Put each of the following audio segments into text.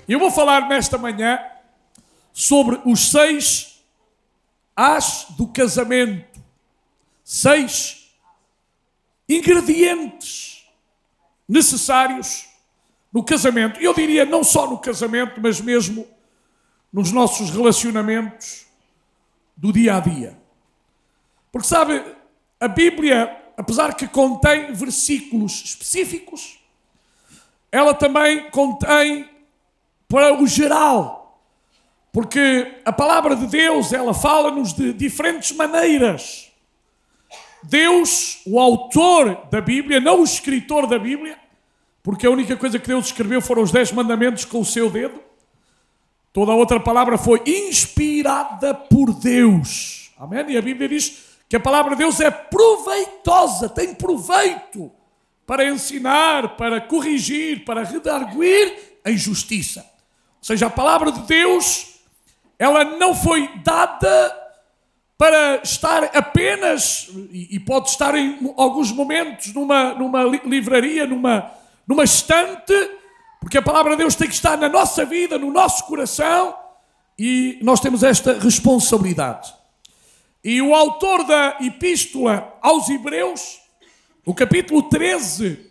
Eu vou falar nesta manhã sobre os 6 As do casamento. 6 ingredientes necessários no casamento. E eu diria não só no casamento, mas mesmo nos nossos relacionamentos do dia a dia. Porque sabe, a Bíblia, apesar que contém versículos específicos, ela também contém para o geral. Porque a palavra de Deus, ela fala-nos de diferentes maneiras. Deus, o autor da Bíblia, não o escritor da Bíblia, porque a única coisa que Deus escreveu foram os 10 mandamentos com o seu dedo. Toda a outra palavra foi inspirada por Deus. Amém? E a Bíblia diz que a palavra de Deus é proveitosa, tem proveito para ensinar, para corrigir, para redarguir em justiça. Ou seja, a palavra de Deus, ela não foi dada para estar apenas, e pode estar em alguns momentos numa livraria, numa estante, porque a palavra de Deus tem que estar na nossa vida, no nosso coração, e nós temos esta responsabilidade. E o autor da Epístola aos Hebreus, no capítulo 13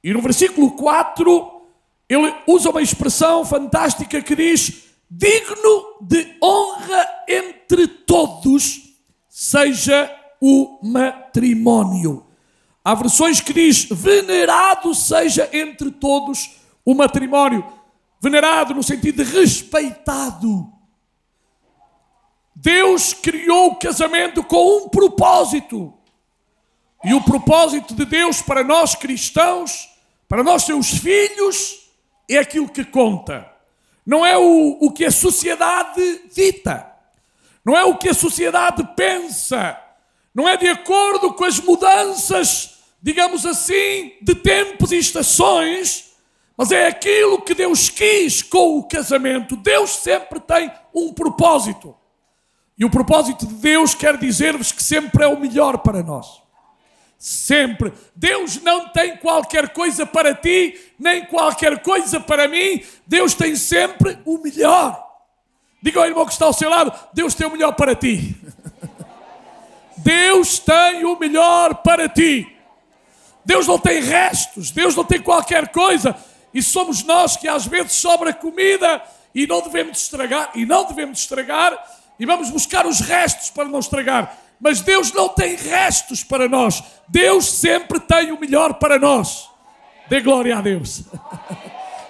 e no versículo 4, ele usa uma expressão fantástica que diz: digno de honra entre todos seja o matrimónio. Há versões que diz: venerado seja entre todos o matrimónio. Venerado no sentido de respeitado. Deus criou o casamento com um propósito. E o propósito de Deus para nós cristãos, para nós seus filhos, é aquilo que conta. Não é o que a sociedade dita. Não é o que a sociedade pensa. Não é de acordo com as mudanças, digamos assim, de tempos e estações, mas é aquilo que Deus quis com o casamento. Deus sempre tem um propósito. E o propósito de Deus quer dizer-vos que sempre é o melhor para nós. Sempre. Deus não tem qualquer coisa para ti, nem qualquer coisa para mim. Deus tem sempre o melhor. Diga ao irmão que está ao seu lado: Deus tem o melhor para ti. Deus tem o melhor para ti. Deus não tem restos, Deus não tem qualquer coisa. E somos nós que às vezes sobra comida e não devemos estragar, e vamos buscar os restos para não estragar. Mas Deus não tem restos para nós. Deus sempre tem o melhor para nós. Dê glória a Deus.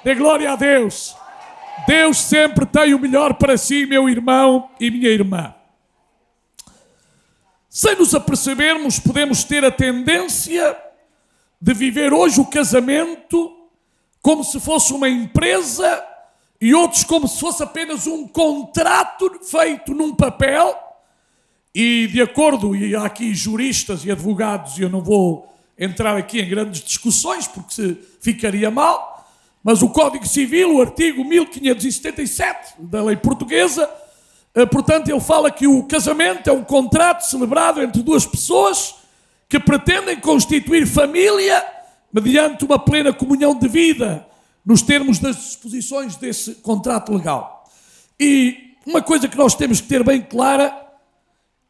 Dê glória a Deus. Deus sempre tem o melhor para si, meu irmão e minha irmã. Sem nos apercebermos, podemos ter a tendência de viver hoje o casamento como se fosse uma empresa e outros como se fosse apenas um contrato feito num papel. E de acordo, e há aqui juristas e advogados, e eu não vou entrar aqui em grandes discussões porque ficaria mal, mas o Código Civil, o artigo 1577 da lei portuguesa, portanto, ele fala que o casamento é um contrato celebrado entre duas pessoas que pretendem constituir família mediante uma plena comunhão de vida, nos termos das disposições desse contrato legal. E uma coisa que nós temos que ter bem clara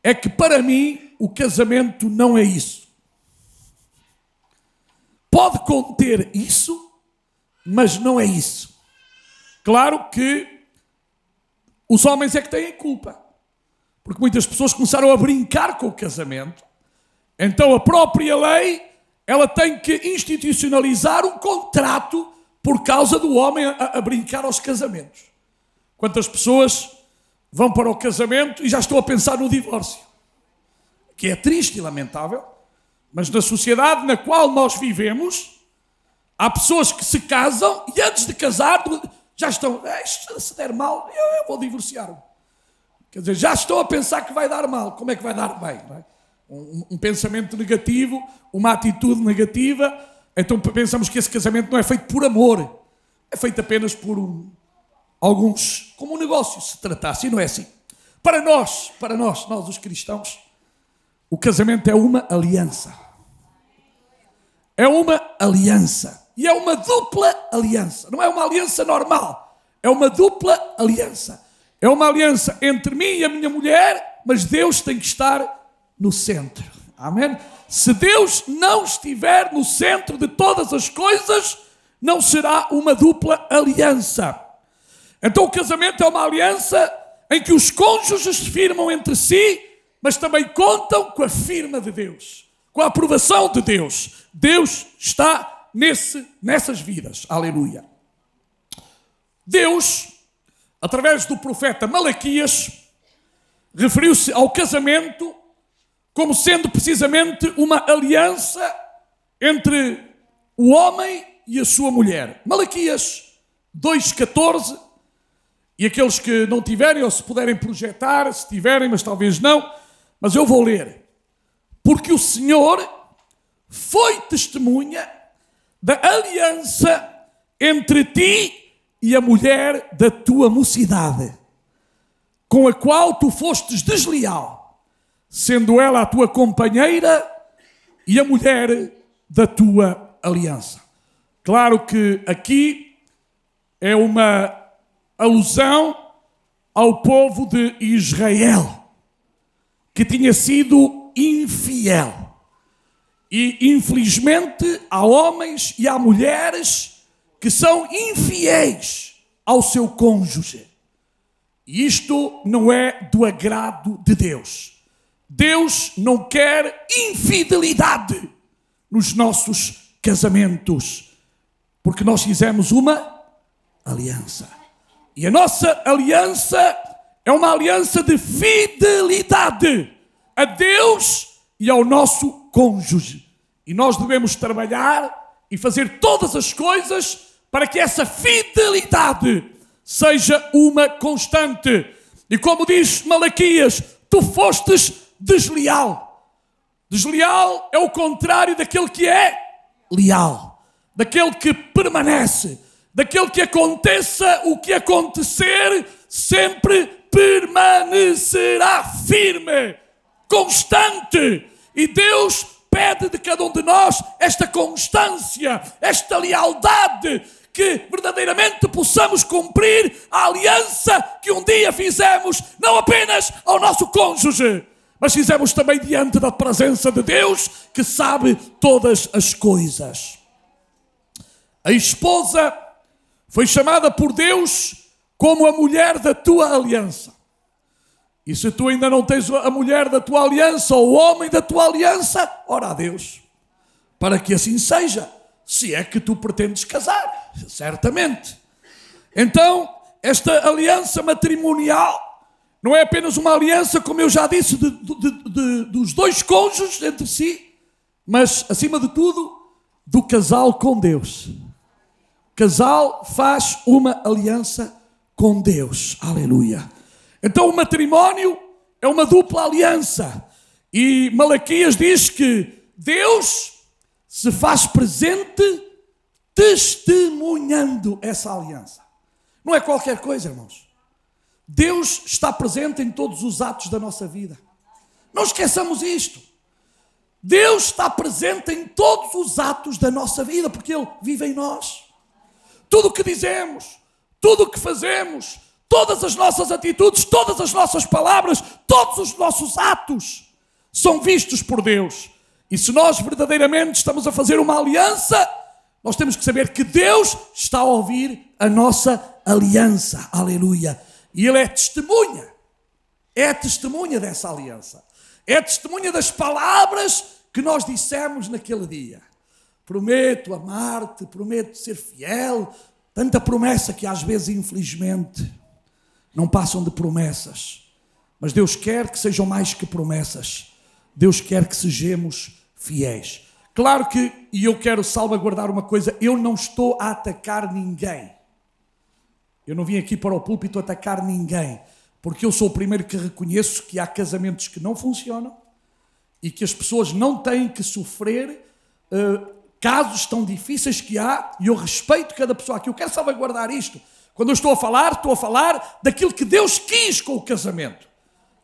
é que, para mim, o casamento não é isso. Pode conter isso, mas não é isso. Claro que os homens é que têm culpa, porque muitas pessoas começaram a brincar com o casamento. Então a própria lei, ela tem que institucionalizar um contrato por causa do homem a brincar aos casamentos. Quantas pessoas vão para o casamento e já estão a pensar no divórcio, que é triste e lamentável, mas na sociedade na qual nós vivemos, há pessoas que se casam e antes de casar já estão: se der mal, eu vou divorciar-me. Quer dizer, já estão a pensar que vai dar mal. Como é que vai dar bem? Não é? Um pensamento negativo, uma atitude negativa. Então pensamos que esse casamento não é feito por amor, é feito apenas por alguns, como um negócio se tratasse, e não é assim. Para nós os cristãos, o casamento é uma aliança. É uma aliança. E é uma dupla aliança. Não é uma aliança normal. é uma dupla aliança. É uma aliança entre mim e a minha mulher, mas Deus tem que estar no centro. Amém? Se Deus não estiver no centro de todas as coisas, não será uma dupla aliança. Então o casamento é uma aliança em que os cônjuges se firmam entre si, mas também contam com a firma de Deus, com a aprovação de Deus. Deus está nessas vidas. Aleluia. Deus, através do profeta Malaquias, referiu-se ao casamento como sendo precisamente uma aliança entre o homem e a sua mulher. Malaquias 2,14, e aqueles que não tiverem ou se puderem projetar, se tiverem, mas talvez não, mas eu vou ler. Porque o Senhor foi testemunha da aliança entre ti e a mulher da tua mocidade, com a qual tu fostes desleal, sendo ela a tua companheira e a mulher da tua aliança. Claro que aqui é uma alusão ao povo de Israel, que tinha sido infiel. E, infelizmente, há homens e há mulheres que são infiéis ao seu cônjuge. E isto não é do agrado de Deus. Deus não quer infidelidade nos nossos casamentos, porque nós fizemos uma aliança. E a nossa aliança é uma aliança de fidelidade a Deus e ao nosso cônjuge. E nós devemos trabalhar e fazer todas as coisas para que essa fidelidade seja uma constante. E como diz Malaquias, tu fostes desleal. Desleal é o contrário daquele que é leal, daquele que permanece, daquele que aconteça o que acontecer, sempre permanecerá firme, constante. E Deus pede de cada um de nós esta constância, esta lealdade, que verdadeiramente possamos cumprir a aliança que um dia fizemos, não apenas ao nosso cônjuge, mas fizemos também diante da presença de Deus, que sabe todas as coisas. A esposa foi chamada por Deus como a mulher da tua aliança. E se tu ainda não tens a mulher da tua aliança ou o homem da tua aliança, ora a Deus, para que assim seja, se é que tu pretendes casar, certamente. Então, esta aliança matrimonial não é apenas uma aliança, como eu já disse, dos dois cônjuges entre si, mas, acima de tudo, do casal com Deus. O casal faz uma aliança com Deus. Aleluia. Então o matrimónio é uma dupla aliança. E Malaquias diz que Deus se faz presente testemunhando essa aliança. Não é qualquer coisa, irmãos. Deus está presente em todos os atos da nossa vida. Não esqueçamos isto. Deus está presente em todos os atos da nossa vida, porque Ele vive em nós. Tudo o que dizemos, tudo o que fazemos, todas as nossas atitudes, todas as nossas palavras, todos os nossos atos são vistos por Deus. E se nós verdadeiramente estamos a fazer uma aliança, nós temos que saber que Deus está a ouvir a nossa aliança. Aleluia. E Ele é testemunha dessa aliança. É testemunha das palavras que nós dissemos naquele dia. Prometo amar-te, prometo ser fiel. Tanta promessa que às vezes, infelizmente, não passam de promessas. Mas Deus quer que sejam mais que promessas. Deus quer que sejamos fiéis. Claro que, e eu quero salvaguardar uma coisa, eu não estou a atacar ninguém. Eu não vim aqui para o púlpito atacar ninguém, porque eu sou o primeiro que reconheço que há casamentos que não funcionam e que as pessoas não têm que sofrer casos tão difíceis que há, e eu respeito cada pessoa aqui. Eu quero salvaguardar isto. Quando eu estou a falar daquilo que Deus quis com o casamento.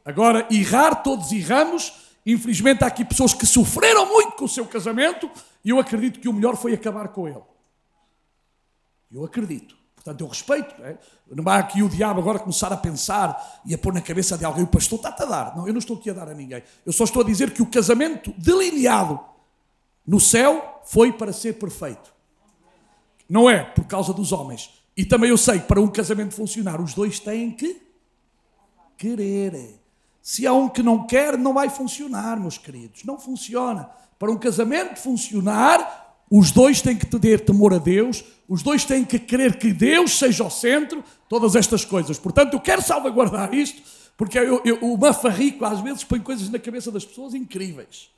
Agora, errar, todos erramos. Infelizmente há aqui pessoas que sofreram muito com o seu casamento, e eu acredito que o melhor foi acabar com ele. Eu acredito. Portanto, eu respeito. Não vai aqui o diabo agora começar a pensar e a pôr na cabeça de alguém, o pastor está-te a dar. Não, eu não estou aqui a dar a ninguém. Eu só estou a dizer que o casamento delineado no céu foi para ser perfeito. Não é por causa dos homens. E também eu sei que para um casamento funcionar, os dois têm que querer. Se há um que não quer, não vai funcionar, meus queridos. Não funciona. Para um casamento funcionar, os dois têm que ter temor a Deus, os dois têm que querer que Deus seja o centro, todas estas coisas. Portanto, eu quero salvaguardar isto, porque o mafarrico às vezes põe coisas na cabeça das pessoas incríveis.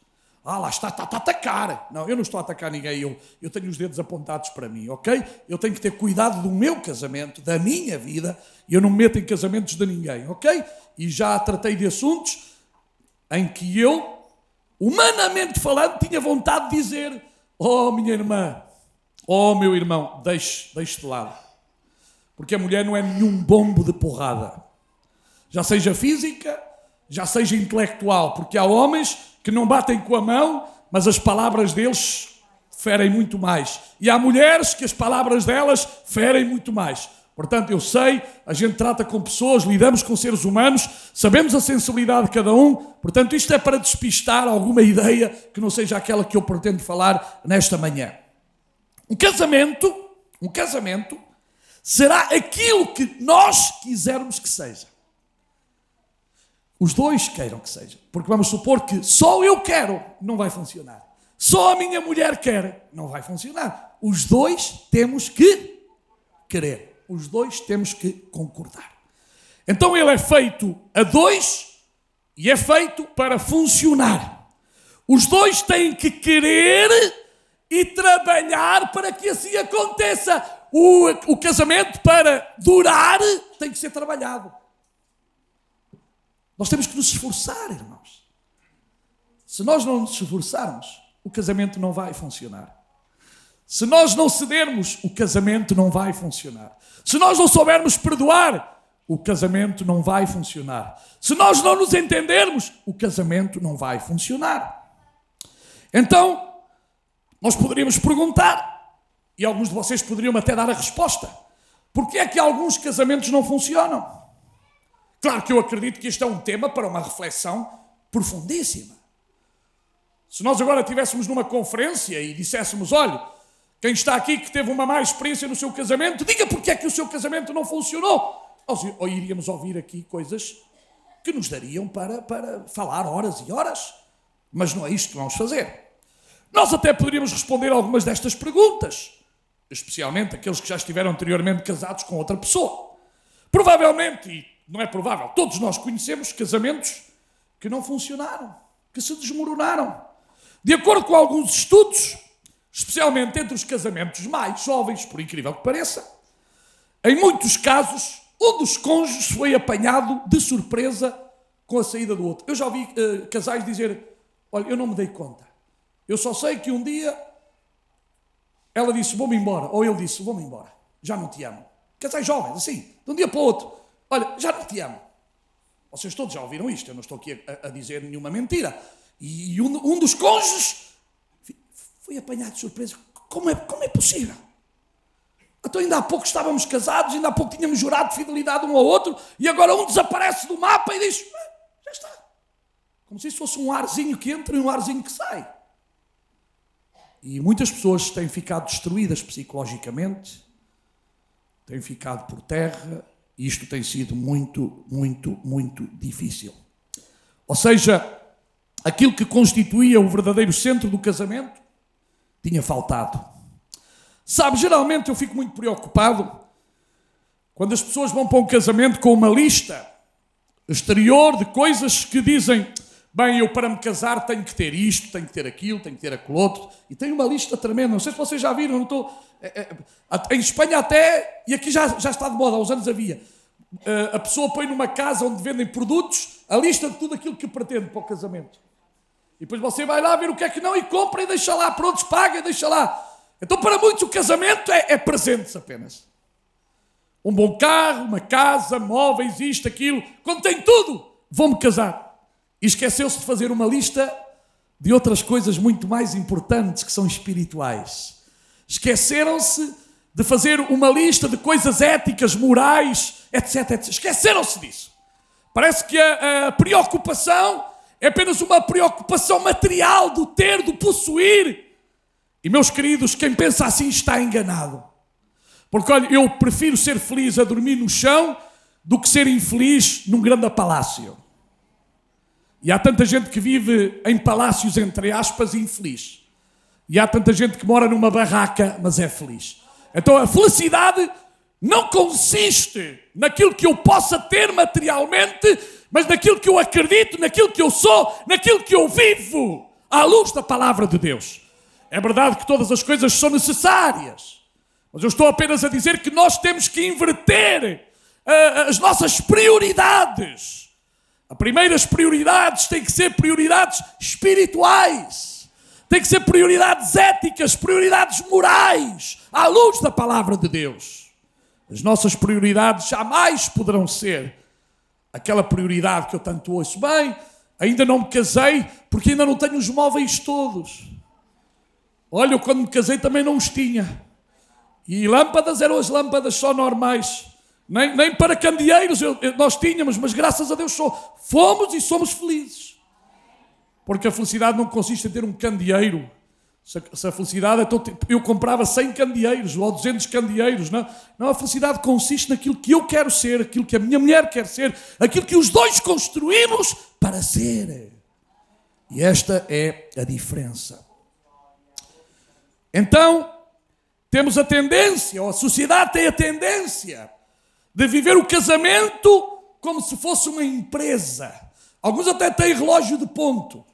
Lá está a atacar. Não, eu não estou a atacar ninguém, eu tenho os dedos apontados para mim, ok? Eu tenho que ter cuidado do meu casamento, da minha vida, e eu não me meto em casamentos de ninguém, ok? E já tratei de assuntos em que eu, humanamente falando, tinha vontade de dizer: oh, minha irmã, oh, meu irmão, deixe de lado. Porque a mulher não é nenhum bombo de porrada. Já seja física, já seja intelectual. Porque há homens que não batem com a mão, mas as palavras deles ferem muito mais. E há mulheres que as palavras delas ferem muito mais. Portanto, eu sei, a gente trata com pessoas, lidamos com seres humanos, sabemos a sensibilidade de cada um. Portanto, isto é para despistar alguma ideia que não seja aquela que eu pretendo falar nesta manhã. Um casamento será aquilo que nós quisermos que seja. Os dois queiram que seja. Porque vamos supor que só eu quero, não vai funcionar. Só a minha mulher quer, não vai funcionar. Os dois temos que querer. Os dois temos que concordar. Então ele é feito a dois e é feito para funcionar. Os dois têm que querer e trabalhar para que assim aconteça. O casamento, para durar, tem que ser trabalhado. Nós temos que nos esforçar, irmãos. Se nós não nos esforçarmos, o casamento não vai funcionar. Se nós não cedermos, o casamento não vai funcionar. Se nós não soubermos perdoar, o casamento não vai funcionar. Se nós não nos entendermos, o casamento não vai funcionar. Então, nós poderíamos perguntar, e alguns de vocês poderiam até dar a resposta: por que é que alguns casamentos não funcionam? Claro que eu acredito que este é um tema para uma reflexão profundíssima. Se nós agora estivéssemos numa conferência e disséssemos: olha, quem está aqui que teve uma má experiência no seu casamento, diga porque é que o seu casamento não funcionou. Ou iríamos ouvir aqui coisas que nos dariam para falar horas e horas. Mas não é isto que vamos fazer. Nós até poderíamos responder algumas destas perguntas, especialmente aqueles que já estiveram anteriormente casados com outra pessoa. Provavelmente, e não é provável, todos nós conhecemos casamentos que não funcionaram, que se desmoronaram. De acordo com alguns estudos, especialmente entre os casamentos mais jovens, por incrível que pareça, em muitos casos, um dos cônjuges foi apanhado de surpresa com a saída do outro. Eu já ouvi casais dizer: olha, eu não me dei conta. Eu só sei que um dia ela disse: vou-me embora. Ou ele disse: vou-me embora. Já não te amo. Casais jovens, assim, de um dia para o outro: olha, já não te amo. Vocês todos já ouviram isto, eu não estou aqui a dizer nenhuma mentira. E um dos cônjuges foi apanhado de surpresa. Como é possível? Então ainda há pouco estávamos casados, ainda há pouco tínhamos jurado fidelidade um ao outro, e agora um desaparece do mapa e diz: já está. Como se isso fosse um arzinho que entra e um arzinho que sai. E muitas pessoas têm ficado destruídas psicologicamente, têm ficado por terra, e isto tem sido muito, muito, muito difícil. Ou seja, aquilo que constituía o verdadeiro centro do casamento tinha faltado. Sabe, geralmente eu fico muito preocupado quando as pessoas vão para um casamento com uma lista exterior de coisas que dizem: bem, eu para me casar tenho que ter isto, tenho que ter aquilo, tenho que ter aquilo outro. E tem uma lista tremenda, não sei se vocês já viram, não estou... Em Espanha até, e aqui já está de moda, há uns anos havia. A pessoa põe numa casa onde vendem produtos a lista de tudo aquilo que pretende para o casamento. E depois você vai lá ver o que é que não e compra e deixa lá, pronto, paga e deixa lá. Então para muitos o casamento é presentes apenas. Um bom carro, uma casa, móveis, isto, aquilo. Quando tem tudo, vou-me casar. E esqueceu-se de fazer uma lista de outras coisas muito mais importantes que são espirituais. Esqueceram-se de fazer uma lista de coisas éticas, morais, etc, etc. Esqueceram-se disso. Parece que a preocupação é apenas uma preocupação material do ter, do possuir. E, meus queridos, quem pensa assim está enganado. Porque, olha, eu prefiro ser feliz a dormir no chão do que ser infeliz num grande palácio. E há tanta gente que vive em palácios, entre aspas, infeliz. E há tanta gente que mora numa barraca, mas é feliz. Então a felicidade não consiste naquilo que eu possa ter materialmente, mas naquilo que eu acredito, naquilo que eu sou, naquilo que eu vivo, à luz da palavra de Deus. É verdade que todas as coisas são necessárias, mas eu estou apenas a dizer que nós temos que inverter as nossas prioridades. As primeiras prioridades têm que ser prioridades espirituais, têm que ser prioridades éticas, prioridades morais, à luz da palavra de Deus. As nossas prioridades jamais poderão ser aquela prioridade que eu tanto ouço. Bem, ainda não me casei porque ainda não tenho os móveis todos. Olha, eu quando me casei também não os tinha. E lâmpadas eram as lâmpadas só normais. Nem para candeeiros nós tínhamos, mas graças a Deus fomos e somos felizes. Porque a felicidade não consiste em ter um candeeiro. Se a felicidade, então eu comprava 100 candeeiros ou 200 candeeiros. Não, a felicidade consiste naquilo que eu quero ser, aquilo que a minha mulher quer ser, aquilo que os dois construímos para ser. E esta é a diferença. Então, temos a tendência, ou a sociedade tem a tendência de viver o casamento como se fosse uma empresa. Alguns até têm relógio de ponto.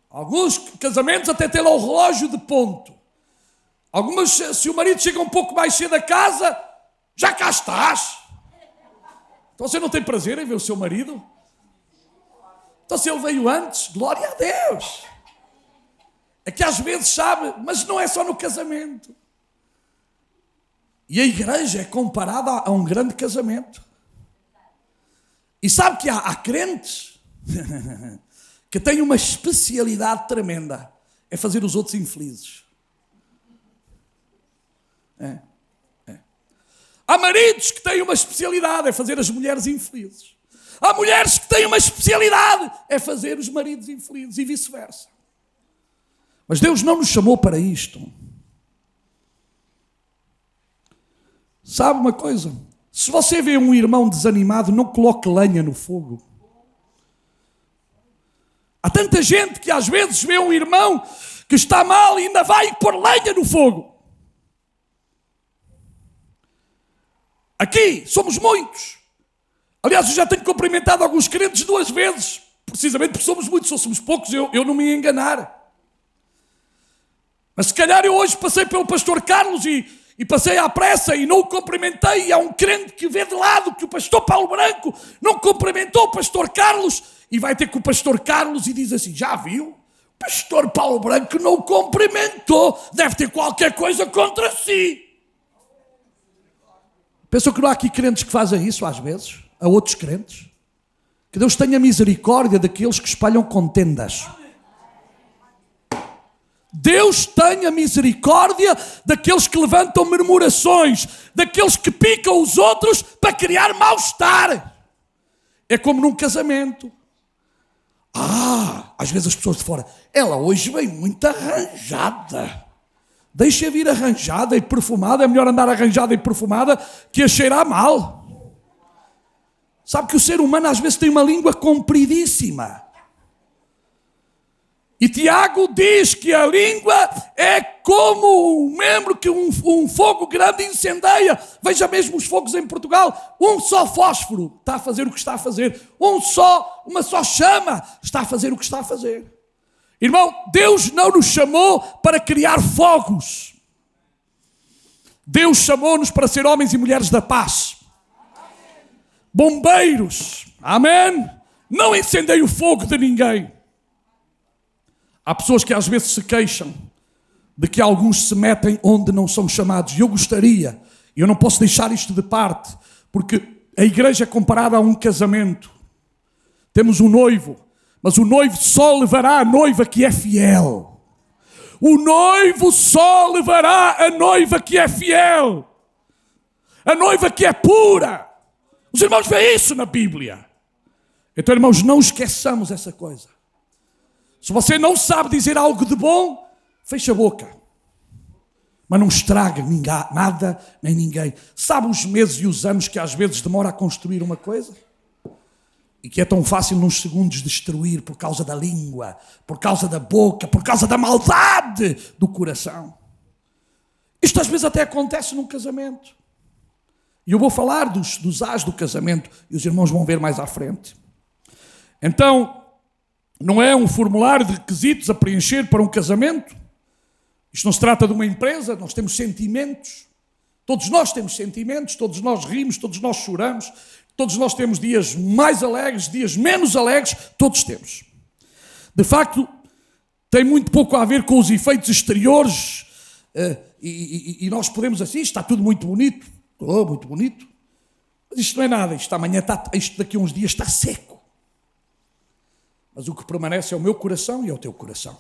Alguns casamentos até têm lá o relógio de ponto. Algumas, se o marido chega um pouco mais cedo a casa, já cá estás. Então você não tem prazer em ver o seu marido? Então se ele veio antes, glória a Deus. É que às vezes, sabe, mas não é só no casamento. E a igreja é comparada a um grande casamento. E sabe que há crentes que têm uma especialidade tremenda. É fazer os outros infelizes. Há maridos que têm uma especialidade. É fazer as mulheres infelizes. Há mulheres que têm uma especialidade. É fazer os maridos infelizes e vice-versa. Mas Deus não nos chamou para isto. Sabe uma coisa? Se você vê um irmão desanimado, não coloque lenha no fogo. Há tanta gente que às vezes vê um irmão que está mal e ainda vai pôr lenha no fogo. Aqui somos muitos. Aliás, eu já tenho cumprimentado alguns crentes 2 vezes, precisamente porque somos muitos, se somos poucos, eu não me ia enganar. Mas se calhar eu hoje passei pelo pastor Carlos e passei à pressa e não o cumprimentei, e há um crente que vê de lado que o pastor Paulo Branco não cumprimentou o pastor Carlos, e vai ter com o pastor Carlos e diz assim, já viu? O pastor Paulo Branco não o cumprimentou, deve ter qualquer coisa contra si. Pensam que não há aqui crentes que fazem isso às vezes, a outros crentes? Que Deus tenha misericórdia daqueles que espalham contendas. Deus tenha misericórdia daqueles que levantam murmurações, daqueles que picam os outros para criar mal-estar. É como num casamento. Às vezes as pessoas de fora, ela hoje vem muito arranjada. Deixa vir arranjada e perfumada, é melhor andar arranjada e perfumada que a cheirar mal. Sabe que o ser humano às vezes tem uma língua compridíssima. E Tiago diz que a língua é como um membro que um fogo grande incendeia. Veja mesmo os fogos em Portugal. Um só fósforo está a fazer o que está a fazer. Uma só chama está a fazer o que está a fazer. Irmão, Deus não nos chamou para criar fogos. Deus chamou-nos para ser homens e mulheres da paz. Bombeiros. Amém? Não incendeie o fogo de ninguém. Há pessoas que às vezes se queixam de que alguns se metem onde não são chamados. E eu gostaria, eu não posso deixar isto de parte, porque a igreja é comparada a um casamento. Temos um noivo, mas o noivo só levará a noiva que é fiel. o noivo só levará a noiva que é fiel, a noiva que é pura. Os irmãos veem isso na Bíblia. Então, irmãos, não esqueçamos essa coisa. Se você não sabe dizer algo de bom, feche a boca. Mas não estraga nada nem ninguém. Sabe os meses e os anos que às vezes demora a construir uma coisa? E que é tão fácil nos segundos destruir por causa da língua, por causa da boca, por causa da maldade do coração. Isto às vezes até acontece num casamento. E eu vou falar dos ás do casamento e os irmãos vão ver mais à frente. Então, não é um formulário de requisitos a preencher para um casamento. Isto não se trata de uma empresa, nós temos sentimentos. Todos nós temos sentimentos, todos nós rimos, todos nós choramos, todos nós temos dias mais alegres, dias menos alegres, todos temos. De facto, tem muito pouco a ver com os efeitos exteriores e nós podemos assim, está tudo muito bonito, muito bonito, mas isto não é nada, isto daqui a uns dias está seco. Mas o que permanece é o meu coração e é o teu coração.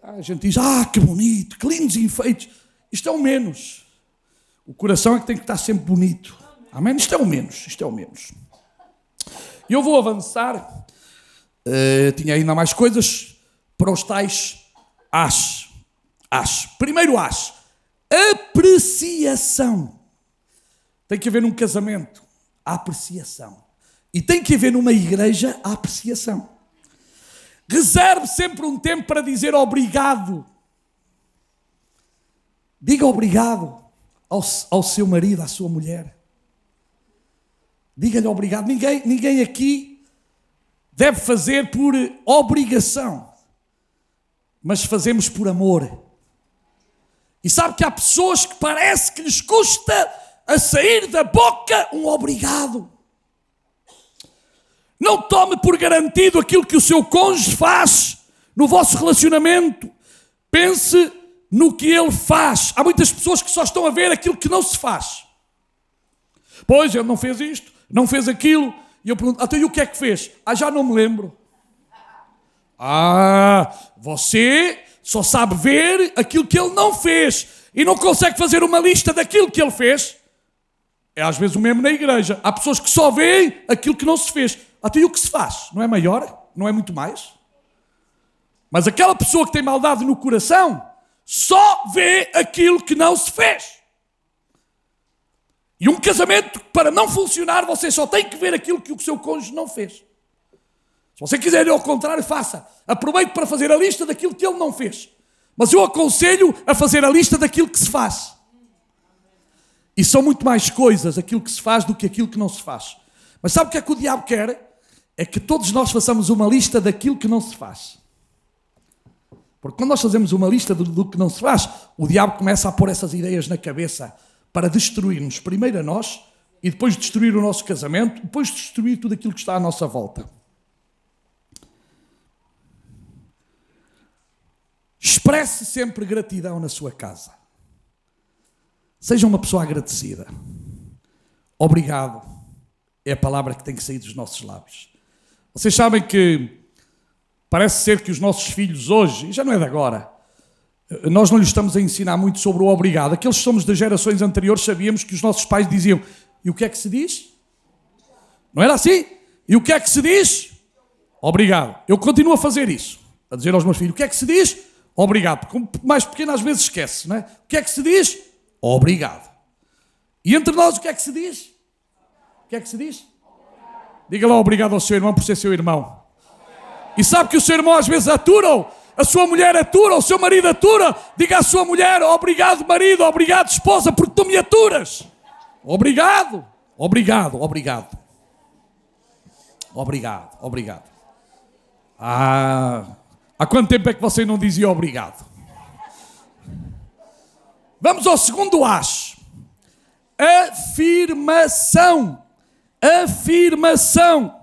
A gente diz, que bonito, que lindos enfeites. Isto é o menos. O coração é que tem que estar sempre bonito. Amém? Isto é o menos. E eu vou avançar. Tinha ainda mais coisas para os tais ás. Primeiro ás. Apreciação. Tem que haver num casamento a apreciação. E tem que haver numa igreja a apreciação. Reserve sempre um tempo para dizer obrigado. Diga obrigado ao seu marido, à sua mulher. Diga-lhe obrigado. Ninguém aqui deve fazer por obrigação, mas fazemos por amor. E sabe que há pessoas que parece que lhes custa a sair da boca um obrigado. Não tome por garantido aquilo que o seu cônjuge faz no vosso relacionamento. Pense no que ele faz. Há muitas pessoas que só estão a ver aquilo que não se faz. Pois, ele não fez isto, não fez aquilo. E eu pergunto, até e o que é que fez? Já não me lembro. Você só sabe ver aquilo que ele não fez e não consegue fazer uma lista daquilo que ele fez. É às vezes o mesmo na igreja. Há pessoas que só veem aquilo que não se fez. Até e o que se faz? Não é maior? Não é muito mais? Mas aquela pessoa que tem maldade no coração só vê aquilo que não se fez. E um casamento, para não funcionar, você só tem que ver aquilo que o seu cônjuge não fez. Se você quiser ir ao contrário, faça. Aproveite para fazer a lista daquilo que ele não fez. Mas eu aconselho a fazer a lista daquilo que se faz. E são muito mais coisas aquilo que se faz do que aquilo que não se faz. Mas sabe o que é que o diabo quer? É que todos nós façamos uma lista daquilo que não se faz. Porque quando nós fazemos uma lista do que não se faz, o diabo começa a pôr essas ideias na cabeça para destruir-nos, primeiro a nós, e depois destruir o nosso casamento, depois destruir tudo aquilo que está à nossa volta. Expresse sempre gratidão na sua casa. Seja uma pessoa agradecida. Obrigado é a palavra que tem que sair dos nossos lábios. Vocês sabem que parece ser que os nossos filhos hoje, e já não é de agora, nós não lhes estamos a ensinar muito sobre o obrigado. Aqueles que somos das gerações anteriores sabíamos que os nossos pais diziam, e o que é que se diz? Não era assim? E o que é que se diz? Obrigado. Eu continuo a fazer isso, a dizer aos meus filhos, o que é que se diz? Obrigado. Porque o mais pequeno às vezes esquece, não é? O que é que se diz? Obrigado. E entre nós o que é que se diz? O que é que se diz? Diga lá obrigado ao seu irmão por ser seu irmão. E sabe que o seu irmão às vezes atura, a sua mulher atura, o seu marido atura. Diga à sua mulher, obrigado marido, obrigado esposa, porque tu me aturas. Obrigado, obrigado, obrigado. Obrigado, obrigado. Há quanto tempo é que você não dizia obrigado? Vamos ao segundo ás. Afirmação. Afirmação.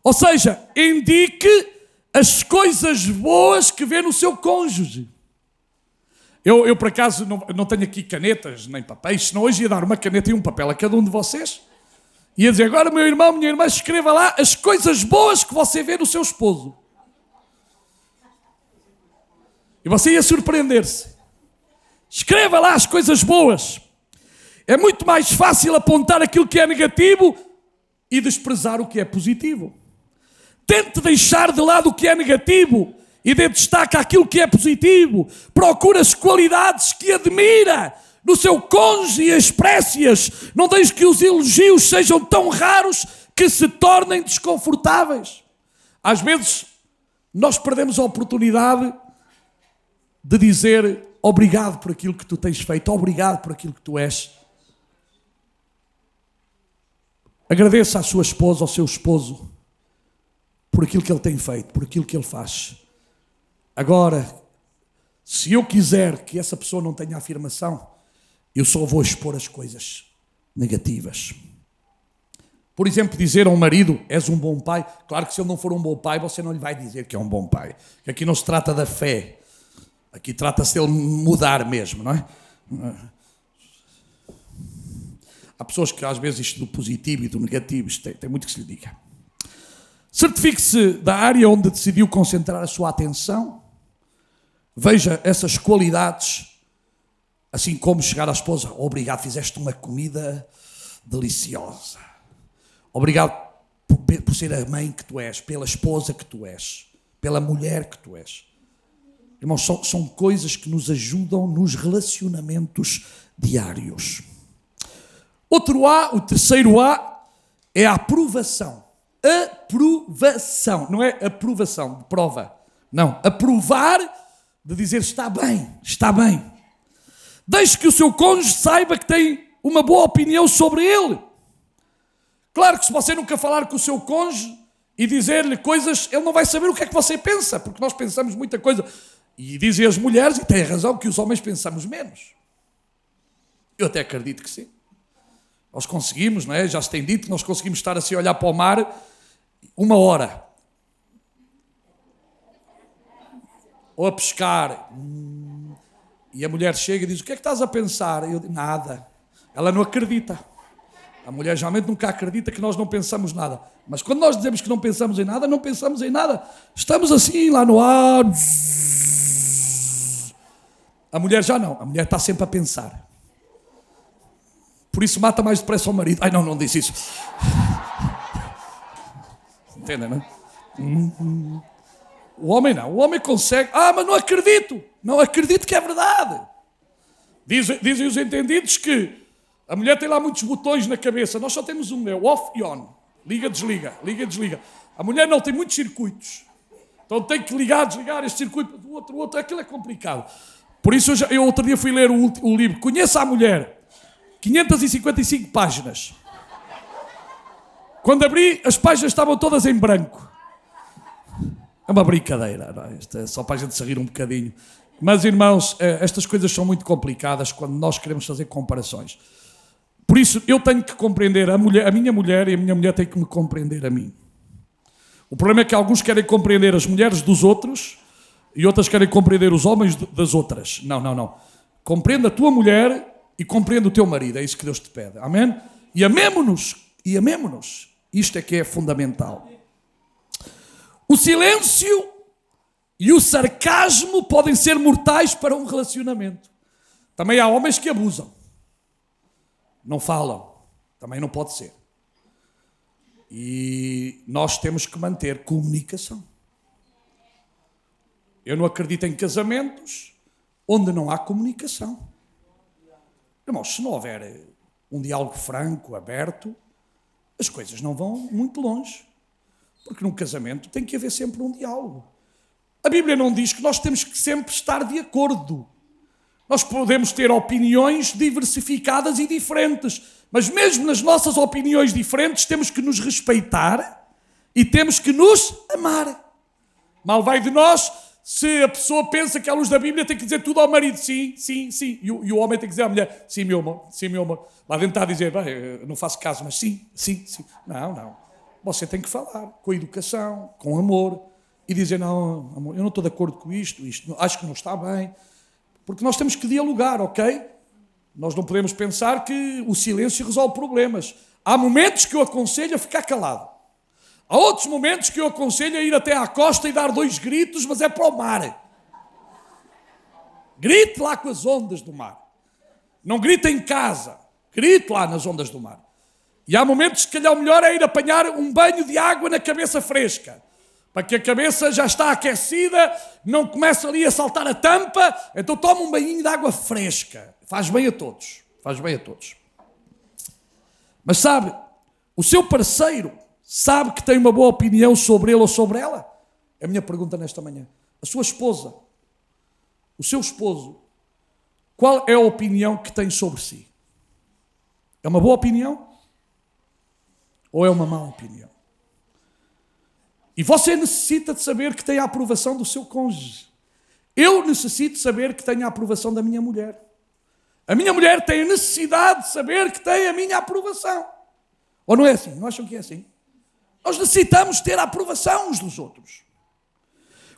Ou seja, indique as coisas boas que vê no seu cônjuge. Eu por acaso, não tenho aqui canetas nem papéis, senão hoje ia dar uma caneta e um papel a cada um de vocês. Ia dizer, agora meu irmão, minha irmã, escreva lá as coisas boas que você vê no seu esposo. E você ia surpreender-se. Escreva lá as coisas boas. É muito mais fácil apontar aquilo que é negativo e desprezar o que é positivo. Tente deixar de lado o que é negativo e dê destaque àquilo que é positivo. Procure as qualidades que admira no seu cônjuge e expresse-as. Não deixe que os elogios sejam tão raros que se tornem desconfortáveis. Às vezes, nós perdemos a oportunidade de dizer obrigado por aquilo que tu tens feito, obrigado por aquilo que tu és. Agradeça à sua esposa, ao seu esposo, por aquilo que ele tem feito, por aquilo que ele faz. Agora, se eu quiser que essa pessoa não tenha afirmação, eu só vou expor as coisas negativas. Por exemplo, dizer a um marido, és um bom pai. Claro que se ele não for um bom pai, você não lhe vai dizer que é um bom pai. Que aqui não se trata da fé. Aqui trata-se de ele mudar mesmo, não é? Há pessoas que às vezes isto do positivo e do negativo, isto tem muito que se lhe diga. Certifique-se da área onde decidiu concentrar a sua atenção. Veja essas qualidades, assim como chegar à esposa, obrigado, fizeste uma comida deliciosa. Obrigado por ser a mãe que tu és, pela esposa que tu és, pela mulher que tu és. Irmãos, são coisas que nos ajudam nos relacionamentos diários. Outro A, o terceiro A, é a aprovação. Aprovação, não é aprovação de prova. Não, aprovar de dizer está bem, está bem. Deixe que o seu cônjuge saiba que tem uma boa opinião sobre ele. Claro que se você nunca falar com o seu cônjuge e dizer-lhe coisas, ele não vai saber o que é que você pensa, porque nós pensamos muita coisa. E dizem as mulheres, e têm razão, que os homens pensamos menos. Eu até acredito que sim. Nós conseguimos, não é? Já se tem dito que nós conseguimos estar assim a olhar para o mar 1 hora. Ou a pescar. E a mulher chega e diz, o que é que estás a pensar? Eu digo, nada. Ela não acredita. A mulher geralmente nunca acredita que nós não pensamos nada. Mas quando nós dizemos que não pensamos em nada, não pensamos em nada. Estamos assim, lá no ar. A mulher já não. A mulher está sempre a pensar. Por isso mata mais depressa o marido. Ai, não disse isso. Entendem, não é? O homem não. O homem consegue. Mas não acredito. Não acredito que é verdade. Dizem os entendidos que a mulher tem lá muitos botões na cabeça. Nós só temos um, é o off e on. Liga, desliga. Liga, desliga. A mulher não tem muitos circuitos. Então tem que ligar, desligar este circuito do outro. Aquilo é complicado. Por isso eu outro dia fui ler o livro Conheça a Mulher. 555 páginas. Quando abri, as páginas estavam todas em branco. É uma brincadeira, não é? Isto é só para a gente se rir um bocadinho. Mas, irmãos, estas coisas são muito complicadas quando nós queremos fazer comparações. Por isso, eu tenho que compreender a minha mulher e a minha mulher tem que me compreender a mim. O problema é que alguns querem compreender as mulheres dos outros e outras querem compreender os homens das outras. Não. Compreenda a tua mulher e compreenda o teu marido. É isso que Deus te pede. Amém? E amemo-nos. Isto é que é fundamental. O silêncio e o sarcasmo podem ser mortais para um relacionamento. Também há homens que abusam. Não falam. Também não pode ser. E nós temos que manter comunicação. Eu não acredito em casamentos onde não há comunicação. Irmãos, se não houver um diálogo franco, aberto, as coisas não vão muito longe. Porque num casamento tem que haver sempre um diálogo. A Bíblia não diz que nós temos que sempre estar de acordo. Nós podemos ter opiniões diversificadas e diferentes, mas mesmo nas nossas opiniões diferentes temos que nos respeitar e temos que nos amar. Mal vai de nós se a pessoa pensa que à luz da Bíblia tem que dizer tudo ao marido, sim. E o homem tem que dizer à mulher, sim, meu amor. Lá dentro está a dizer, eu não faço caso, mas sim. Não. Você tem que falar com educação, com amor e dizer, não, amor, eu não estou de acordo com isto, acho que não está bem. Porque nós temos que dialogar, ok? Nós não podemos pensar que o silêncio resolve problemas. Há momentos que eu aconselho a ficar calado. Há outros momentos que eu aconselho a ir até à costa e dar 2 gritos, mas é para o mar. Grite lá com as ondas do mar. Não grite em casa. Grite lá nas ondas do mar. E há momentos que, se calhar, o melhor é ir apanhar um banho de água na cabeça fresca. Para que a cabeça já está aquecida, não comece ali a saltar a tampa. Então toma um banhinho de água fresca. Faz bem a todos. Faz bem a todos. Mas sabe, o seu parceiro sabe que tem uma boa opinião sobre ele ou sobre ela? É a minha pergunta nesta manhã. A sua esposa, o seu esposo, qual é a opinião que tem sobre si? É uma boa opinião? Ou é uma má opinião? E você necessita de saber que tem a aprovação do seu cônjuge. Eu necessito de saber que tenho a aprovação da minha mulher. A minha mulher tem a necessidade de saber que tem a minha aprovação. Ou não é assim? Não acham que é assim? Nós necessitamos ter a aprovação uns dos outros.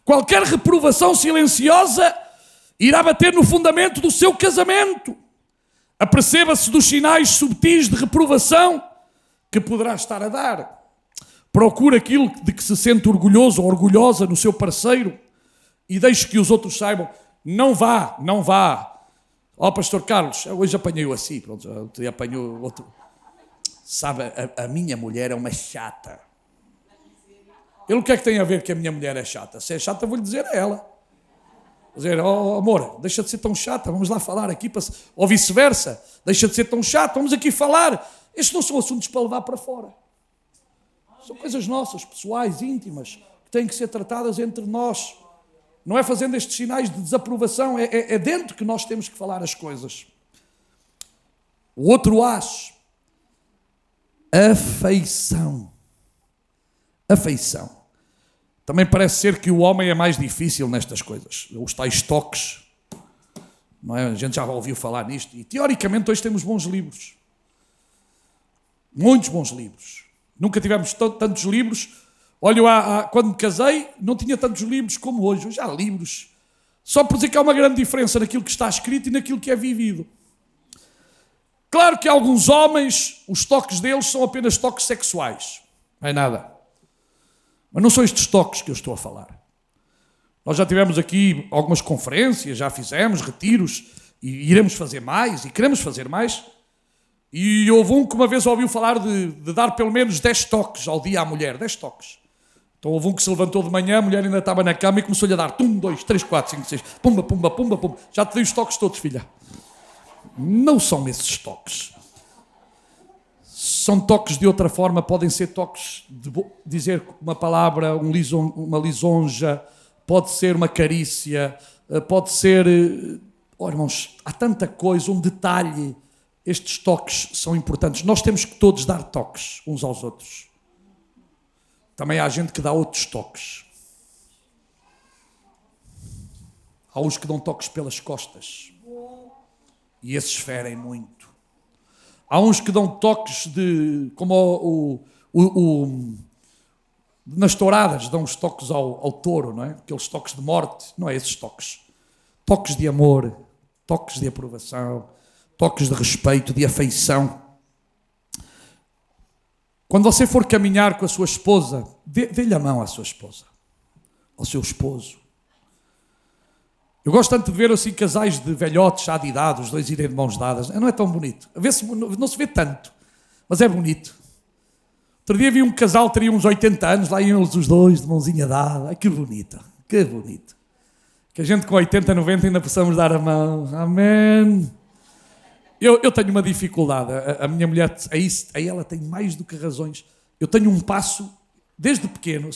Qualquer reprovação silenciosa irá bater no fundamento do seu casamento. Aperceba-se dos sinais subtis de reprovação que poderá estar a dar. Procure aquilo de que se sente orgulhoso ou orgulhosa no seu parceiro e deixe que os outros saibam. Não vá. Pastor Carlos, hoje apanhei-o assim, pronto, apanhou outro. Sabe, a minha mulher é uma chata. Ele o que é que tem a ver que a minha mulher é chata? Se é chata, vou-lhe dizer a ela. Vou dizer, amor, deixa de ser tão chata, vamos lá falar aqui. Ou vice-versa, deixa de ser tão chato, vamos aqui falar. Estes não são assuntos para levar para fora. São coisas nossas, pessoais, íntimas, que têm que ser tratadas entre nós. Não é fazendo estes sinais de desaprovação, é dentro que nós temos que falar as coisas. O outro as, afeição. Afeição. Também parece ser que o homem é mais difícil nestas coisas. Os tais toques. Não é? A gente já ouviu falar nisto. E teoricamente hoje temos bons livros. Muitos bons livros. Nunca tivemos tantos livros. Olha, quando me casei, não tinha tantos livros como hoje. Hoje há livros. Só por dizer que há uma grande diferença naquilo que está escrito e naquilo que é vivido. Claro que alguns homens, os toques deles são apenas toques sexuais. Não é nada. Mas não são estes toques que eu estou a falar. Nós já tivemos aqui algumas conferências, já fizemos retiros, e iremos fazer mais, e queremos fazer mais. E houve um que uma vez ouviu falar de dar pelo menos 10 toques ao dia à mulher, 10 toques. Então houve um que se levantou de manhã, a mulher ainda estava na cama e começou-lhe a dar 1, 2, 3, 4, 5, 6, pumba, pumba, pumba, pumba. Já te dei os toques todos, filha. Não são esses toques. São toques de outra forma, podem ser toques de dizer uma palavra, uma lisonja, pode ser uma carícia, pode ser... irmãos, há tanta coisa, um detalhe. Estes toques são importantes. Nós temos que todos dar toques uns aos outros. Também há gente que dá outros toques. Há uns que dão toques pelas costas. E esses ferem muito. Há uns que dão toques como nas touradas, dão os toques ao touro, não é? Aqueles toques de morte. Não é esses toques. Toques de amor, toques de aprovação, toques de respeito, de afeição. Quando você for caminhar com a sua esposa, dê-lhe a mão à sua esposa, ao seu esposo. Eu gosto tanto de ver assim casais de velhotes já de idade, os dois irem de mãos dadas. Não é tão bonito. Não se vê tanto, mas é bonito. Outro dia vi um casal, teria uns 80 anos, lá iam eles os dois de mãozinha dada. Que bonito, que bonito. Que a gente com 80, 90 ainda possamos dar a mão. Amém. Eu tenho uma dificuldade. A minha mulher, a ela tem mais do que razões. Eu tenho um passo, desde pequeno.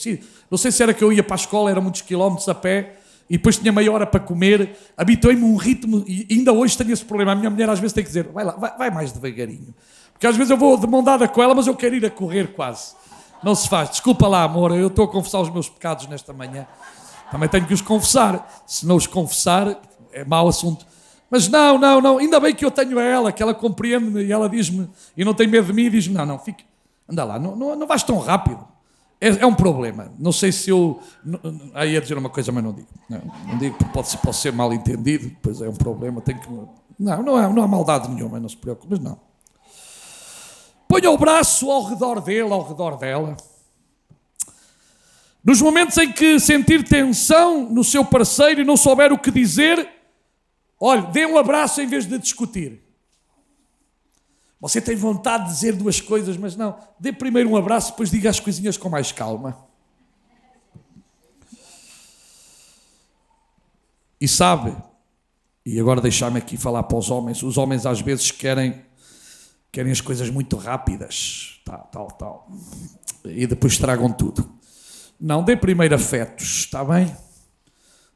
Não sei se era que eu ia para a escola, eram muitos quilómetros a pé, e depois tinha meia hora para comer. Habituei-me a um ritmo, e ainda hoje tenho esse problema. A minha mulher às vezes tem que dizer, vai lá, vai mais devagarinho. Porque às vezes eu vou de mão dada com ela, mas eu quero ir a correr quase. Não se faz. Desculpa lá, amor, eu estou a confessar os meus pecados nesta manhã. Também tenho que os confessar. Se não os confessar, é mau assunto. Mas não, ainda bem que eu tenho a ela, que ela compreende-me e ela diz-me, e não tem medo de mim, e diz-me, não, fica, anda lá, não vais tão rápido. É um problema. Não sei se eu... Aí ia dizer uma coisa, mas não digo. Não digo porque pode ser mal entendido, depois é um problema, tenho que... Não há maldade nenhuma, não se preocupe, mas não. Ponha o braço ao redor dele, ao redor dela. Nos momentos em que sentir tensão no seu parceiro e não souber o que dizer, Olhe, dê um abraço em vez de discutir. Você tem vontade de dizer duas coisas, mas não. Dê primeiro um abraço, depois diga as coisinhas com mais calma. E sabe, e agora deixar-me aqui falar para os homens às vezes querem as coisas muito rápidas, tal. E depois estragam tudo. Não, dê primeiro afetos, está bem?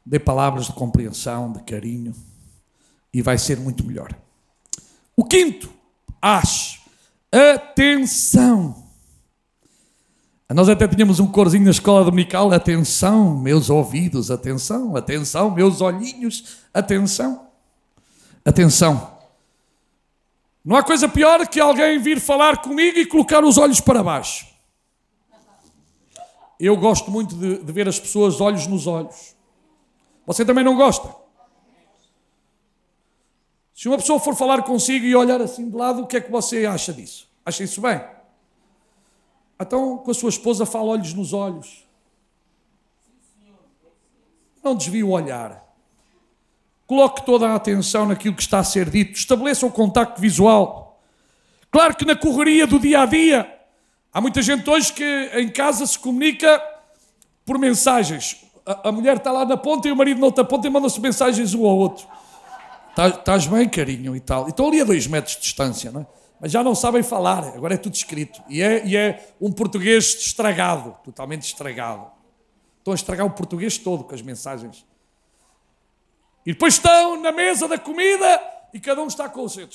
Dê palavras de compreensão, de carinho, e vai ser muito melhor. O quinto, atenção. Nós até tínhamos um corzinho na escola dominical, atenção, meus ouvidos, atenção, meus olhinhos, atenção. Não há coisa pior que alguém vir falar comigo e colocar os olhos para baixo. Eu gosto muito de ver as pessoas olhos nos olhos. Você também não gosta? Se uma pessoa for falar consigo e olhar assim de lado, o que é que você acha disso? Acha isso bem? Então, com a sua esposa, fala olhos nos olhos. Não desvie o olhar. Coloque toda a atenção naquilo que está a ser dito. Estabeleça o contacto visual. Claro que na correria do dia a dia, há muita gente hoje que em casa se comunica por mensagens. A mulher está lá na ponta e o marido na outra ponta e manda-se mensagens um ao outro. Estás bem, carinho, e tal. E estão ali a 2 metros de distância, não é? Mas já não sabem falar, agora é tudo escrito. E é um português estragado, totalmente estragado. Estão a estragar o português todo com as mensagens. E depois estão na mesa da comida e cada um está com o seu.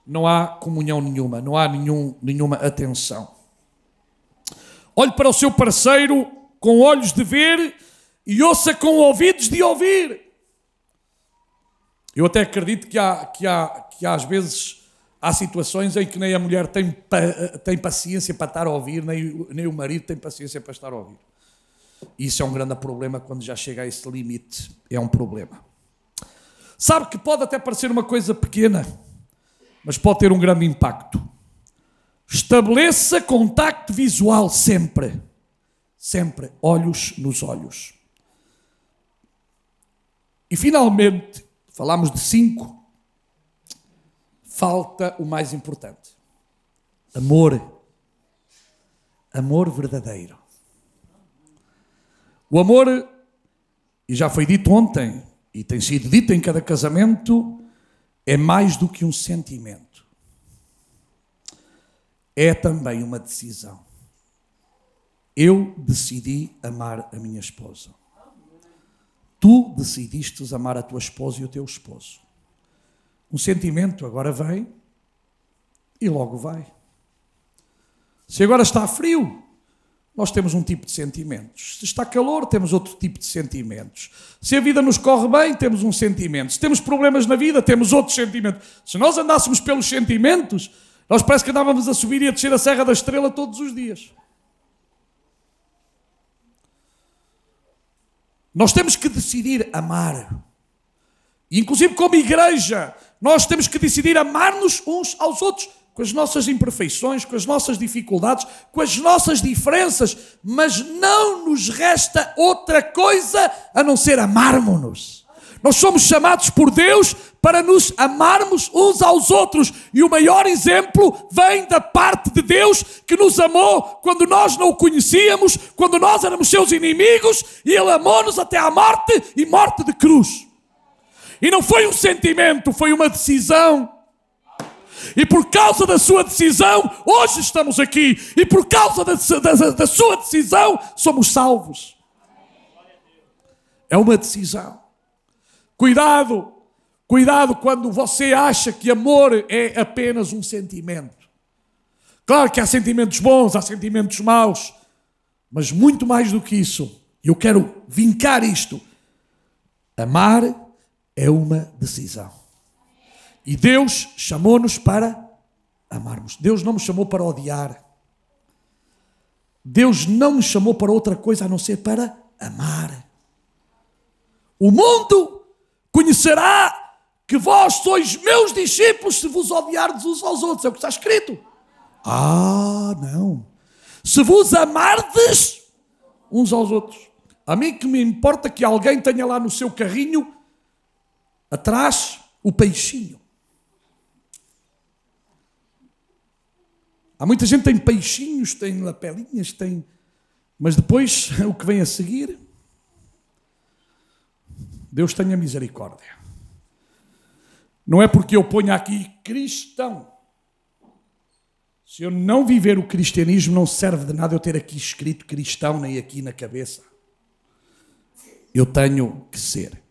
Não há comunhão nenhuma, não há nenhuma atenção. Olhe para o seu parceiro com olhos de ver e ouça com ouvidos de ouvir. Eu até acredito que há às vezes há situações em que nem a mulher tem paciência para estar a ouvir, nem o marido tem paciência para estar a ouvir. Isso é um grande problema quando já chega a esse limite. É um problema. Sabe que pode até parecer uma coisa pequena, mas pode ter um grande impacto. Estabeleça contacto visual sempre. Sempre. Olhos nos olhos. E finalmente, falámos de 5. Falta o mais importante. Amor. Amor verdadeiro. O amor, e já foi dito ontem, e tem sido dito em cada casamento, é mais do que um sentimento. É também uma decisão. Eu decidi amar a minha esposa. Tu decidiste amar a tua esposa e o teu esposo. Um sentimento agora vem e logo vai. Se agora está frio, nós temos um tipo de sentimentos. Se está calor, temos outro tipo de sentimentos. Se a vida nos corre bem, temos um sentimento. Se temos problemas na vida, temos outros sentimentos. Se nós andássemos pelos sentimentos, nós parece que andávamos a subir e a descer a Serra da Estrela todos os dias. Nós temos que decidir amar. E inclusive como igreja, nós temos que decidir amar-nos uns aos outros, com as nossas imperfeições, com as nossas dificuldades, com as nossas diferenças, mas não nos resta outra coisa a não ser amarmos-nos. Nós somos chamados por Deus para nos amarmos uns aos outros. E o maior exemplo vem da parte de Deus, que nos amou quando nós não o conhecíamos, quando nós éramos seus inimigos, e Ele amou-nos até à morte e morte de cruz. E não foi um sentimento, foi uma decisão. E por causa da sua decisão, hoje estamos aqui. E por causa da sua decisão, somos salvos. É uma decisão. Cuidado quando você acha que amor é apenas um sentimento. Claro que há sentimentos bons, há sentimentos maus, mas muito mais do que isso, eu quero vincar isto. Amar é uma decisão. E Deus chamou-nos para amarmos. Deus não nos chamou para odiar. Deus não nos chamou para outra coisa a não ser para amar. O mundo conhecerá que vós sois meus discípulos se vos odiardes uns aos outros. É o que está escrito. Não. Se vos amardes uns aos outros. A mim que me importa que alguém tenha lá no seu carrinho, atrás, o peixinho. Há muita gente que tem peixinhos, tem lapelinhas, tem... Mas depois, o que vem a seguir, Deus tenha misericórdia. Não é porque eu ponho aqui cristão. Se eu não viver o cristianismo, não serve de nada eu ter aqui escrito cristão, nem aqui na cabeça. Eu tenho que ser.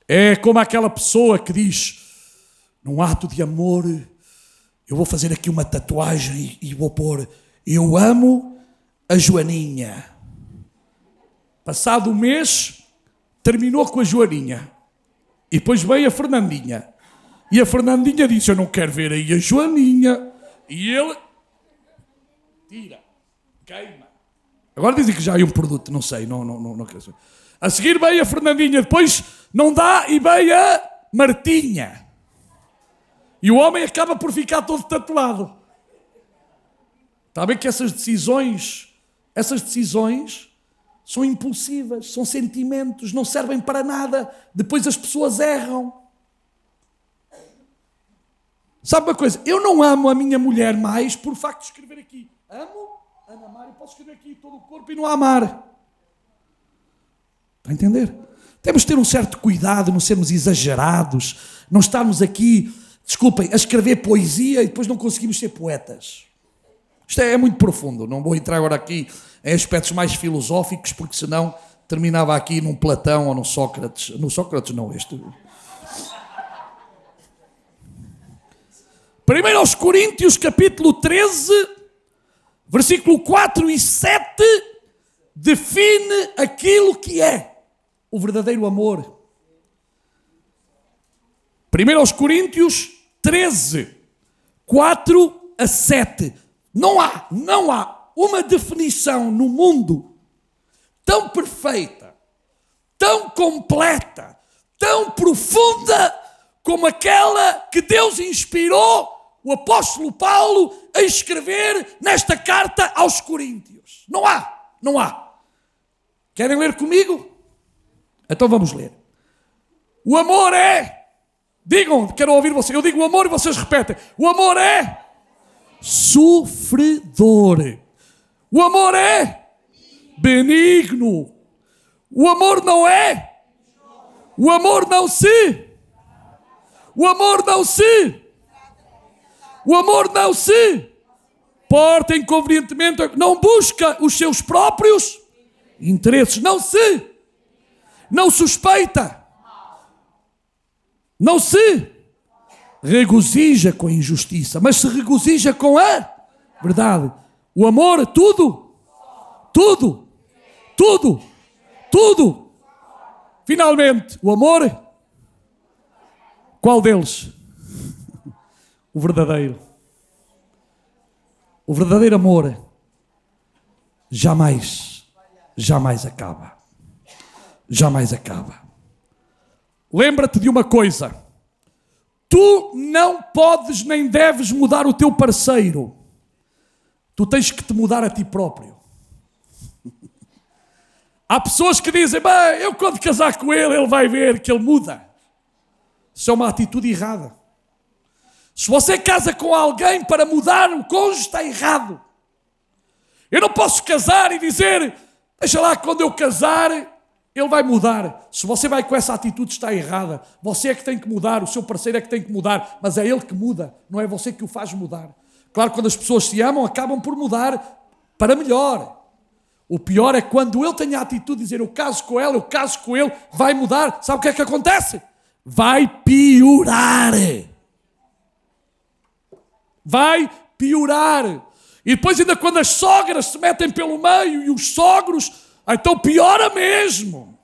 É como aquela pessoa que diz, num ato de amor, eu vou fazer aqui uma tatuagem e vou pôr, eu amo a Joaninha. Passado um mês, terminou com a Joaninha. E depois veio a Fernandinha. E a Fernandinha disse, eu não quero ver aí a Joaninha. E ele tira, queima. Agora dizem que já é um produto, não sei, não quero. A seguir veio a Fernandinha, depois não dá e veio a Martinha. E o homem acaba por ficar todo tatuado. Está a ver que essas decisões são impulsivas, são sentimentos, não servem para nada. Depois as pessoas erram. Sabe uma coisa? Eu não amo a minha mulher mais por facto de escrever aqui. Amo Ana Mário, posso escrever aqui todo o corpo e não amar. Está a entender? Temos de ter um certo cuidado, não sermos exagerados, não estarmos aqui, desculpem, a escrever poesia e depois não conseguimos ser poetas. Isto é muito profundo, não vou entrar agora aqui em aspectos mais filosóficos, porque senão terminava aqui num Platão ou num Sócrates. No Sócrates não, este. 1 Coríntios capítulo 13, versículo 4 e 7, define aquilo que é o verdadeiro amor. 1 Coríntios 13, 4 a 7. Não há uma definição no mundo tão perfeita, tão completa, tão profunda como aquela que Deus inspirou o apóstolo Paulo a escrever nesta carta aos Coríntios. Não há. Querem ler comigo? Então vamos ler. O amor é... Digam, quero ouvir vocês. Eu digo o amor e vocês repetem. O amor é... sofredor. O amor é... benigno. O amor não é... O amor não se... O amor não se porta inconvenientemente, não busca os seus próprios interesses, não suspeita, não se regozija com a injustiça, mas se regozija com a verdade. O amor, tudo. Finalmente, o amor, qual deles? O verdadeiro. O verdadeiro amor jamais acaba. Jamais acaba. Lembra-te de uma coisa. Tu não podes nem deves mudar o teu parceiro. Tu tens que te mudar a ti próprio. Há pessoas que dizem, bem, eu quando casar com ele vai ver que ele muda. Isso é uma atitude errada. Se você casa com alguém para mudar o cônjuge, está errado. Eu não posso casar e dizer, deixa lá, quando eu casar, ele vai mudar. Se você vai com essa atitude, está errada. Você é que tem que mudar, o seu parceiro é que tem que mudar, mas é ele que muda, não é você que o faz mudar. Claro, quando as pessoas se amam, acabam por mudar para melhor. O pior é quando ele tem a atitude de dizer, eu caso com ela, eu caso com ele, vai mudar. Sabe o que é que acontece? Vai piorar. Vai piorar. E depois ainda quando as sogras se metem pelo meio e os sogros, então piora mesmo.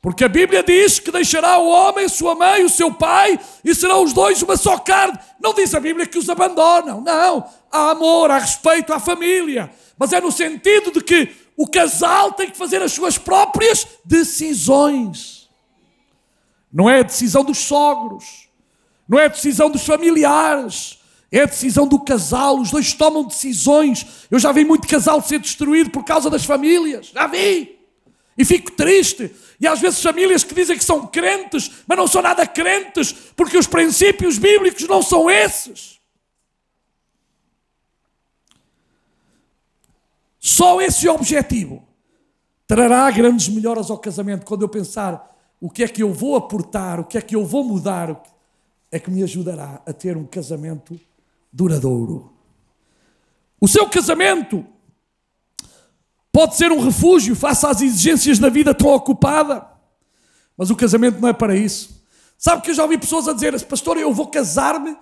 Porque a Bíblia diz que deixará o homem, a sua mãe, o seu pai, e serão os dois uma só carne. Não diz a Bíblia que os abandonam, não. Há amor, há respeito à família. Mas é no sentido de que o casal tem que fazer as suas próprias decisões. Não é a decisão dos sogros. Não é a decisão dos familiares. É a decisão do casal, os dois tomam decisões. Eu já vi muito casal ser destruído por causa das famílias, já vi. E fico triste. E às vezes famílias que dizem que são crentes, mas não são nada crentes, porque os princípios bíblicos não são esses. Só esse objetivo trará grandes melhoras ao casamento. Quando eu pensar o que é que eu vou aportar, o que é que eu vou mudar, é que me ajudará a ter um casamento duradouro. O seu casamento pode ser um refúgio face às exigências da vida tão ocupada, mas o casamento não é para isso. Sabe que eu já ouvi pessoas a dizer: pastor, eu vou casar-me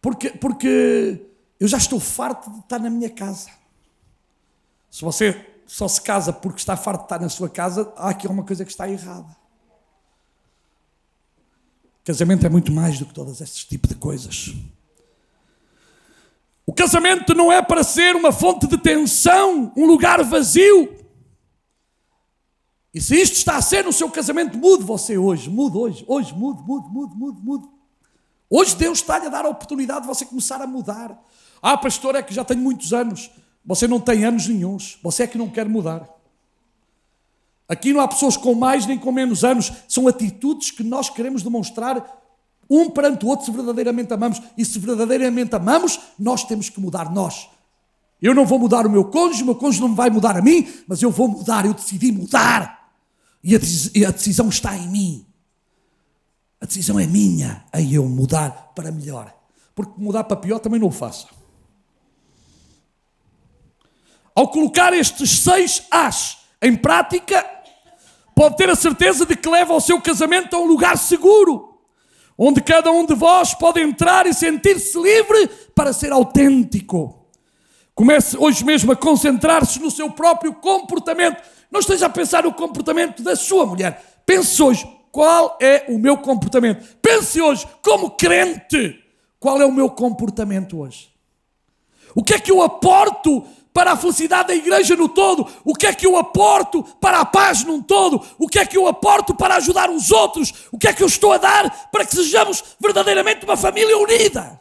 porque eu já estou farto de estar na minha casa. Se você só se casa porque está farto de estar na sua casa, há aqui uma coisa que está errada. O casamento é muito mais do que todos estes tipos de coisas. O casamento não é para ser uma fonte de tensão, um lugar vazio. E se isto está a ser no seu casamento, mude você hoje. Mude. Hoje Deus está-lhe a dar a oportunidade de você começar a mudar. Pastor, é que já tenho muitos anos. Você não tem anos nenhuns. Você é que não quer mudar. Aqui não há pessoas com mais nem com menos anos. São atitudes que nós queremos demonstrar um perante o outro, se verdadeiramente amamos. E se verdadeiramente amamos, nós temos que mudar nós. Eu não vou mudar o meu cônjuge não vai mudar a mim, mas eu vou mudar, eu decidi mudar. E a decisão está em mim. A decisão é minha, em eu mudar para melhor. Porque mudar para pior também não o faço. Ao colocar estes 6 As em prática, pode ter a certeza de que leva o seu casamento a um lugar seguro, onde cada um de vós pode entrar e sentir-se livre para ser autêntico. Comece hoje mesmo a concentrar-se no seu próprio comportamento. Não esteja a pensar no comportamento da sua mulher. Pense hoje, qual é o meu comportamento? Pense hoje, como crente, qual é o meu comportamento hoje? O que é que eu aporto para a felicidade da igreja no todo? O que é que eu aporto para a paz num todo? O que é que eu aporto para ajudar os outros? O que é que eu estou a dar para que sejamos verdadeiramente uma família unida?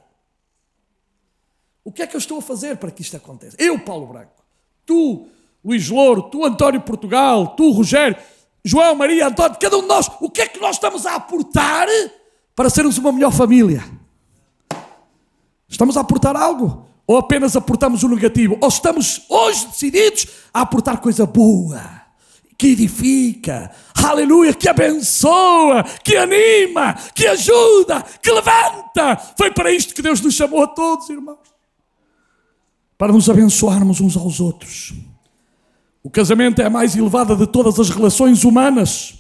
O que é que eu estou a fazer para que isto aconteça? Eu, Paulo Branco, tu, Luís Louro, tu, António Portugal, tu, Rogério, João, Maria, António, cada um de nós, o que é que nós estamos a aportar para sermos uma melhor família? Estamos a aportar algo? Ou apenas aportamos o negativo? Ou estamos hoje decididos a aportar coisa boa, que edifica, aleluia, que abençoa, que anima, que ajuda, que levanta? Foi para isto que Deus nos chamou a todos, irmãos. Para nos abençoarmos uns aos outros. O casamento é a mais elevada de todas as relações humanas.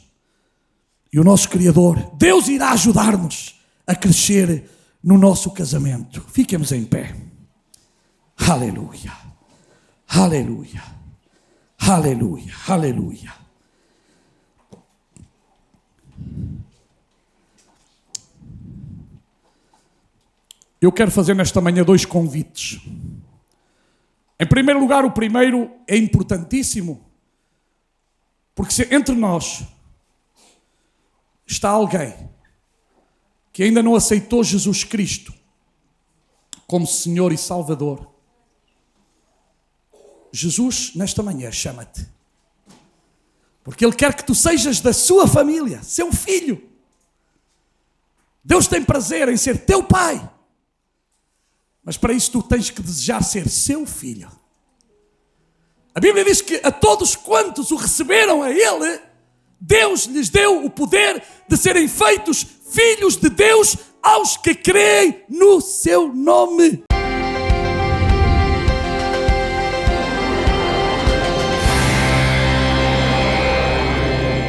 E o nosso Criador, Deus, irá ajudar-nos a crescer no nosso casamento. Fiquemos em pé. Aleluia, aleluia, aleluia, aleluia. Eu quero fazer nesta manhã 2 convites. Em primeiro lugar, o primeiro é importantíssimo, porque se entre nós está alguém que ainda não aceitou Jesus Cristo como Senhor e Salvador, Jesus, nesta manhã, chama-te. Porque Ele quer que tu sejas da sua família, seu filho. Deus tem prazer em ser teu pai. Mas para isso tu tens que desejar ser seu filho. A Bíblia diz que a todos quantos o receberam a Ele, Deus lhes deu o poder de serem feitos filhos de Deus aos que creem no seu nome.